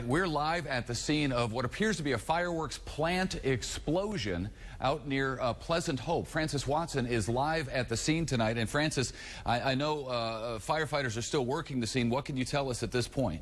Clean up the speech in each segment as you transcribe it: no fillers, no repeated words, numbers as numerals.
We're live at the scene of what appears to be a fireworks plant explosion out near Pleasant Hope. Francis Watson is live at the scene tonight. And Francis, I know firefighters are still working the scene. What can you tell us at this point?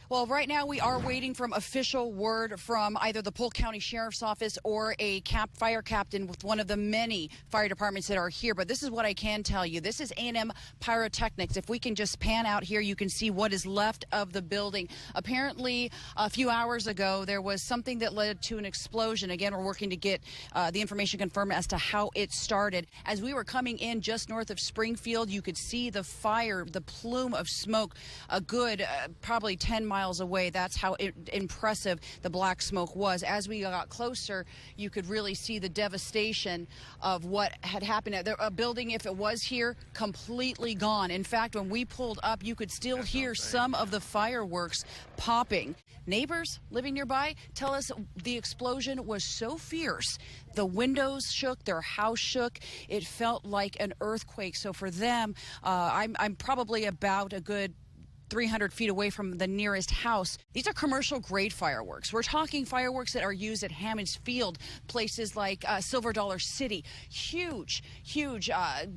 Well, right now we are waiting for official word from either the Polk County Sheriff's Office or a fire captain with one of the many fire departments that are here. But this is what I can tell you. This is A&M Pyrotechnics. If we can just pan out here, you can see what is left of the building. Apparently, a few hours ago, there was something that led to an explosion. Again, we're working to get the information confirmed as to how it started. As we were coming in just north of Springfield, you could see the fire, the plume of smoke, a good probably 10 miles away. That's how impressive the black smoke was. As we got closer, you could really see the devastation of what had happened. A building, if it was here, completely gone. In fact, when we pulled up, you could still hear some of the fireworks popping. Neighbors living nearby tell us the explosion was so fierce. The windows shook, their house shook. It felt like an earthquake. So for them, I'm probably about a good 300 feet away from the nearest house. These are commercial grade fireworks. We're talking fireworks that are used at Hammons Field, places like Silver Dollar City. Huge,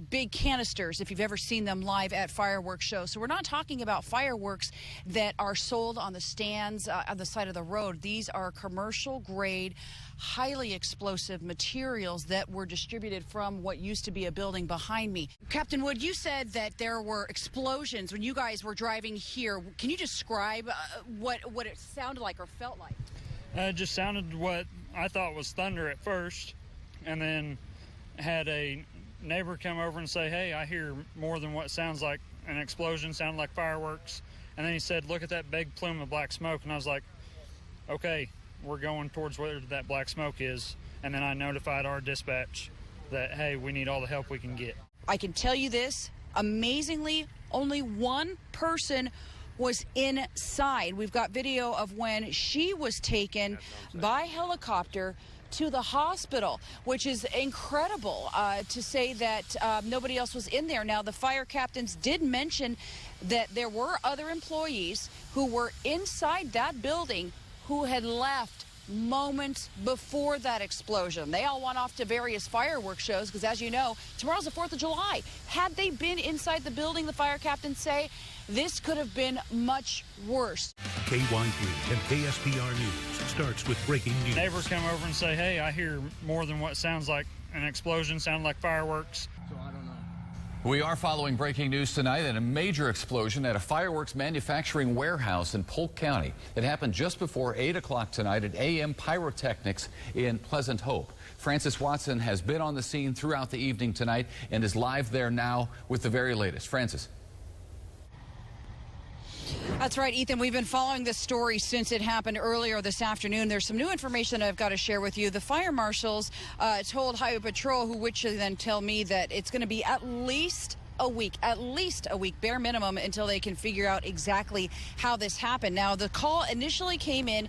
big canisters if you've ever seen them live at fireworks shows. So we're not talking about fireworks that are sold on the stands on the side of the road. These are commercial grade, highly explosive materials that were distributed from what used to be a building behind me. Captain Wood, you said that there were explosions when you guys were driving here. Can you describe what it sounded like or felt like? It just sounded what I thought was thunder at first, and then had a neighbor come over and say, "Hey, I hear more than what sounds like an explosion, sounded like fireworks." And then he said, "Look at that big plume of black smoke." And I was like, okay, we're going towards where that black smoke is. And then I notified our dispatch that, hey, we need all the help we can get. I can tell you this, amazingly, only one person was inside. We've got video of when she was taken by helicopter to the hospital, which is incredible to say that nobody else was in there. Now, the fire captains did mention that there were other employees who were inside that building who had left moments before that explosion. They all went off to various fireworks shows because, as you know, tomorrow's the 4th of July. Had they been inside the building, the fire captains say, this could have been much worse. KY3 and KSPR News starts with breaking news. Neighbors come over and say, hey, I hear more than what sounds like an explosion, sound like fireworks. So I don't know. We are following breaking news tonight and a major explosion at a fireworks manufacturing warehouse in Polk County. It happened just before 8 o'clock tonight at A&M Pyrotechnics in Pleasant Hope. Francis Watson has been on the scene throughout the evening tonight and is live there now with the very latest. Francis. That's right, Ethan. We've been following this story since it happened earlier this afternoon. There's some new information that I've got to share with you. The fire marshals told Highway Patrol, which then tell me that it's going to be at least a week, bare minimum, until they can figure out exactly how this happened. Now, the call initially came in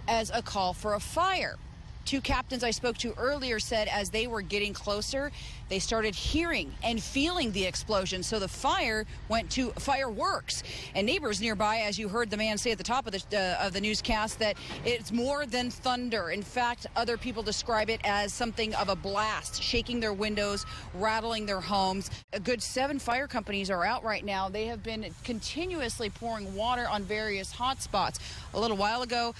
as a call for a fire. Two captains I spoke to earlier said as they were getting closer, they started hearing and feeling the explosion. So the fire went to fireworks. And neighbors nearby, as you heard the man say at the top of the newscast, that it's more than thunder. In fact, other people describe it as something of a blast, shaking their windows, rattling their homes. A good 7 fire companies are out right now. They have been continuously pouring water on various hot spots. A little while ago,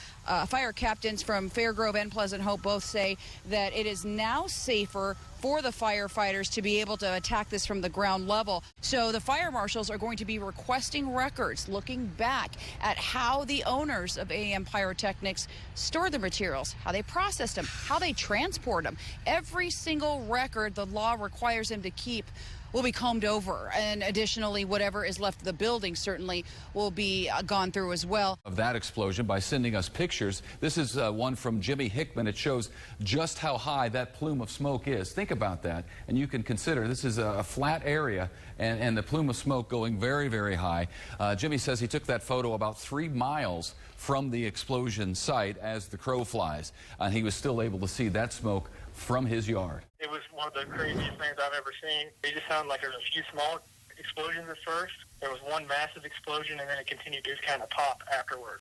fire captains from Fairgrove and Pleasant Hope both say that it is now safer for the firefighters to be able to attack this from the ground level. So the fire marshals are going to be requesting records, looking back at how the owners of A&M Pyrotechnics store the materials, how they process them, how they transport them. Every single record the law requires them to keep will be combed over, and additionally, whatever is left of the building certainly will be gone through as well. Of that explosion by sending us pictures. This is one from Jimmy Hickman. It shows just how high that plume of smoke is. Think about that, and you can consider this is a flat area, and the plume of smoke going very, very high. Jimmy says he took that photo about 3 miles from the explosion site as the crow flies, and he was still able to see that smoke from his yard. It was one of the craziest things I've ever seen. It just sounded like there was a few small explosions at first. There was one massive explosion, and then it continued to kind of pop afterwards.